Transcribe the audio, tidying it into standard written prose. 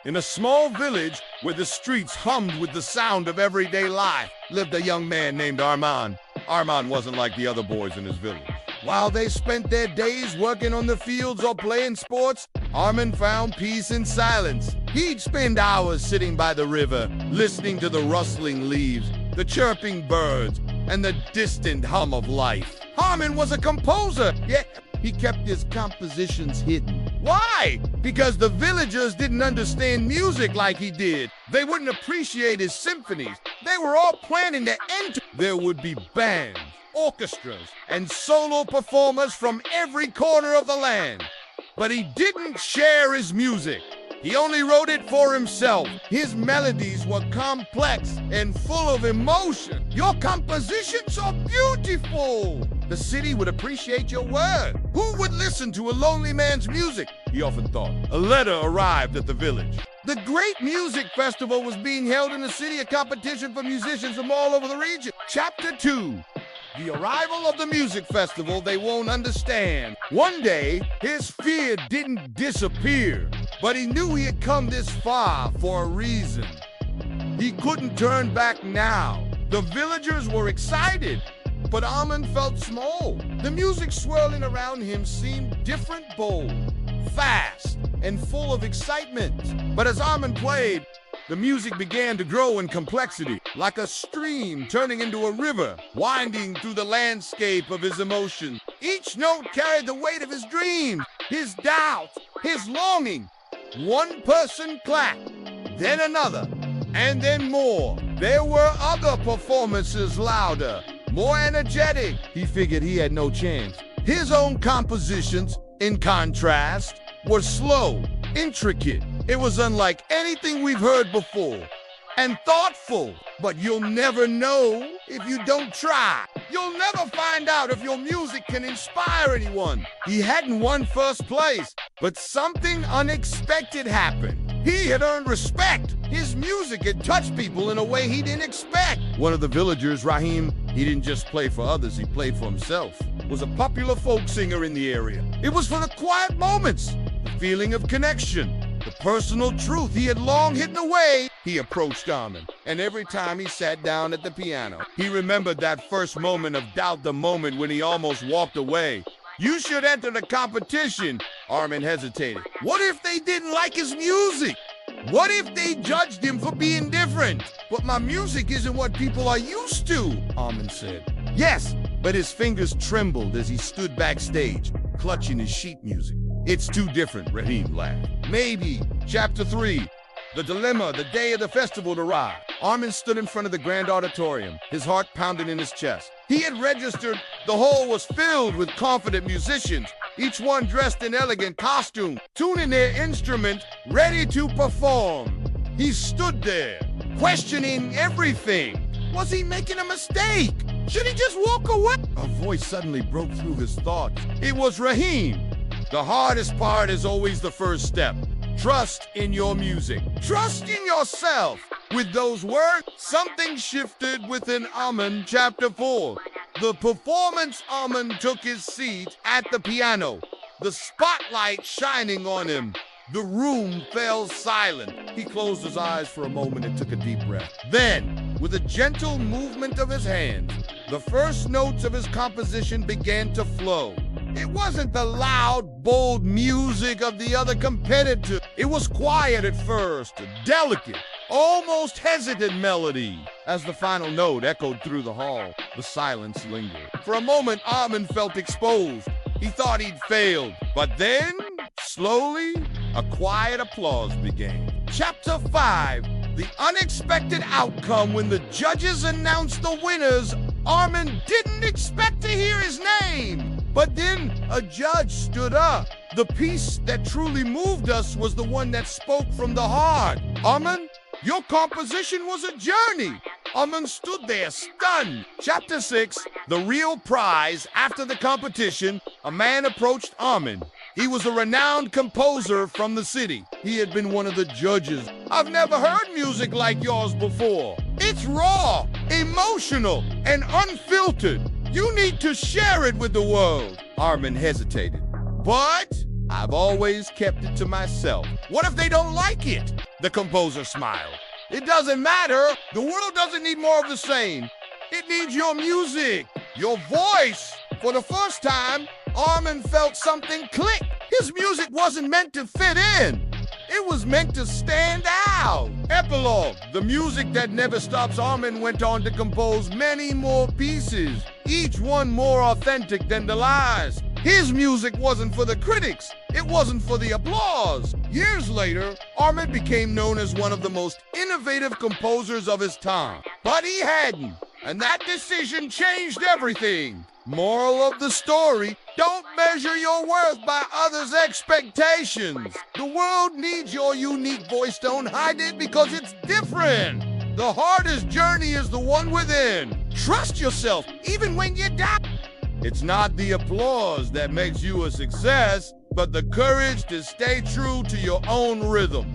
In a small village where the streets hummed with the sound of everyday life lived a young man named Armand. Armand wasn't like the other boys in his village. While they spent their days working on the fields or playing sports, Armand found peace in silence. He'd spend hours sitting by the river, listening to the rustling leaves, the chirping birds, and the distant hum of life. Armand was a composer, yet he kept his compositions hidden. Why? Because the villagers didn't understand music like he did. They wouldn't appreciate his symphonies. They were all planning to enter. There would be bands, orchestras, and solo performers from every corner of the land. But he didn't share his music. He only wrote it for himself. His melodies were complex and full of emotion. Your compositions are beautiful. The city would appreciate your work. Who would listen to a lonely man's music? He often thought. A letter arrived at the village. The great music festival was being held in the city, a competition for musicians from all over the region. Chapter 2. The arrival of the music festival they won't understand. One day, his fear didn't disappear, but he knew he had come this far for a reason. He couldn't turn back now. The villagers were excited, but Armand felt small. The music swirling around him seemed different, bold, fast, and full of excitement. But as Armand played, the music began to grow in complexity, like a stream turning into a river, winding through the landscape of his emotions. Each note carried the weight of his dreams, his doubts, his longing. One person clapped, then another, and then more. There were other performances louder, more energetic. He figured he had no chance. His own compositions, in contrast, were slow, intricate. It was unlike anything we've heard before, and thoughtful. But you'll never know if you don't try. You'll never find out if your music can inspire anyone. He hadn't won first place, but something unexpected happened. He had earned respect. His music had touched people in a way he didn't expect. One of the villagers, Rahim, he didn't just play for others, he played for himself, was a popular folk singer in the area. It was for the quiet moments, the feeling of connection, the personal truth he had long hidden away. He approached Armand, and every time he sat down at the piano, he remembered that first moment of doubt, the moment when he almost walked away. You should enter the competition. Armand hesitated. What if they didn't like his music? What if they judged him for being different? But my music isn't what people are used to, Armand said. Yes, but his fingers trembled as he stood backstage, clutching his sheet music. It's too different, Rahim laughed. Maybe. Chapter 3. The dilemma, the day of the festival arrived. Armand stood in front of the grand auditorium, his heart pounding in his chest. He had registered. The hall was filled with confident musicians, each one dressed in elegant costume, tuning their instrument, ready to perform. He stood there, questioning everything. Was he making a mistake? Should he just walk away? A voice suddenly broke through his thoughts. It was Rahim. The hardest part is always the first step. Trust in your music. Trust in yourself. With those words, something shifted within Armand. Chapter 4. The performance. Armand took his seat at the piano, the spotlight shining on him. The room fell silent. He closed his eyes for a moment and took a deep breath. Then, with a gentle movement of his hands, the first notes of his composition began to flow. It wasn't the loud, bold music of the other competitors. It was quiet at first, a delicate, almost hesitant melody. As the final note echoed through the hall, the silence lingered. For a moment, Armand felt exposed. He thought he'd failed. But then, slowly, a quiet applause began. Chapter 5. The unexpected outcome. When the judges announced the winners, Armand didn't expect to hear his name. But then a judge stood up. The piece that truly moved us was the one that spoke from the heart. Armand, your composition was a journey. Armand stood there, stunned. Chapter 6, the real prize. After the competition, a man approached Armand. He was a renowned composer from the city. He had been one of the judges. I've never heard music like yours before. It's raw, emotional, and unfiltered. You need to share it with the world. Armand hesitated. But I've always kept it to myself. What if they don't like it? The composer smiled. It doesn't matter. The world doesn't need more of the same. It needs your music, your voice. For the first time, Armin felt something click. His music wasn't meant to fit in. It was meant to stand out. Epilogue. The music that never stops. Armin went on to compose many more pieces, each one more authentic than the last. His music wasn't for the critics. It wasn't for the applause. Years later, Armin became known as one of the most innovative composers of his time. But he hadn't. And that decision changed everything. Moral of the story, don't measure your worth by others' expectations. The world needs your unique voice. Don't hide it because it's different. The hardest journey is the one within. Trust yourself, even when you doubt. It's not the applause that makes you a success, but the courage to stay true to your own rhythm.